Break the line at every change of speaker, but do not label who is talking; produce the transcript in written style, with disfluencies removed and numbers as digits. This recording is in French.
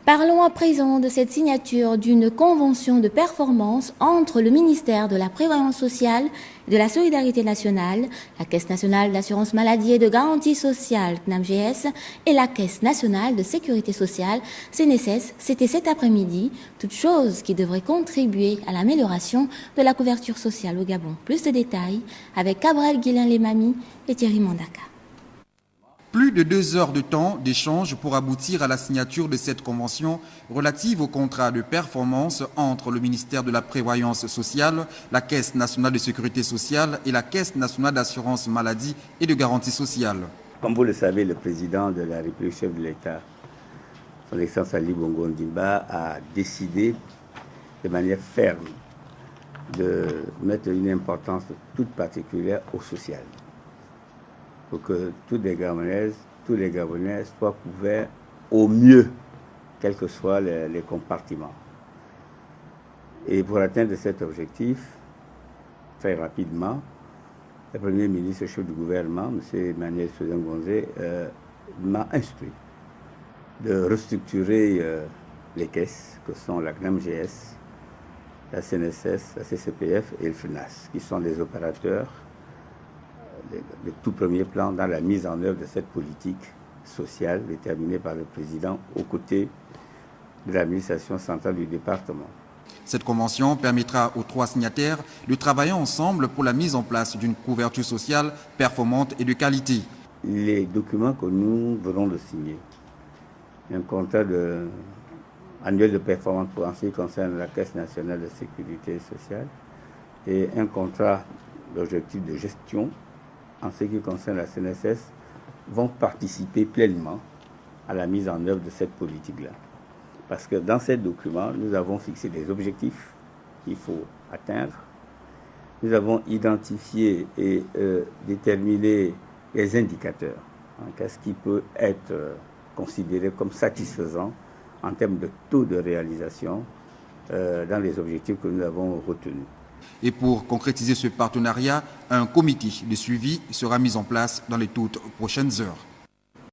Parlons à présent de cette signature d'une convention de performance entre le ministère de la Prévoyance sociale et de la Solidarité nationale, la Caisse nationale d'assurance maladie et de garantie sociale CNAMGS et la Caisse nationale de sécurité sociale CNSS. C'était cet après-midi, toute chose qui devrait contribuer à l'amélioration de la couverture sociale au Gabon. Plus de détails avec Cabrel Guillain-Lemami et Thierry Mandaka.
Plus de 2 heures de temps d'échange pour aboutir à la signature de cette convention relative au contrat de performance entre le ministère de la Prévoyance sociale, la Caisse nationale de sécurité sociale et la Caisse nationale d'assurance maladie et de garantie sociale.
Comme vous le savez, le président de la République, chef de l'État, son Excellence Ali Bongo Ondimba, a décidé de manière ferme de mettre une importance toute particulière au social, pour que tous les Gabonais soient couverts au mieux, quels que soient les compartiments. Et pour atteindre cet objectif, très rapidement, le Premier ministre, chef du gouvernement, M. Emmanuel Sozin-Gonzé, m'a instruit de restructurer les caisses que sont la CNAMGS, la CNSS, la CCPF et le FNAS, qui sont les opérateurs de tout premier plan dans la mise en œuvre de cette politique sociale déterminée par le président aux côtés de l'administration centrale du département.
Cette convention permettra aux 3 signataires de travailler ensemble pour la mise en place d'une couverture sociale performante et de qualité.
Les documents que nous venons de signer, un contrat annuel de performance pour en ce qui concerne la Caisse nationale de sécurité sociale et un contrat d'objectif de gestion en ce qui concerne la CNSS, vont participer pleinement à la mise en œuvre de cette politique-là. Parce que dans ces documents, nous avons fixé des objectifs qu'il faut atteindre. Nous avons identifié et déterminé les indicateurs. Qu'est-ce qui peut être considéré comme satisfaisant en termes de taux de réalisation dans les objectifs que nous avons retenus.
Et pour concrétiser ce partenariat, un comité de suivi sera mis en place dans les toutes prochaines heures.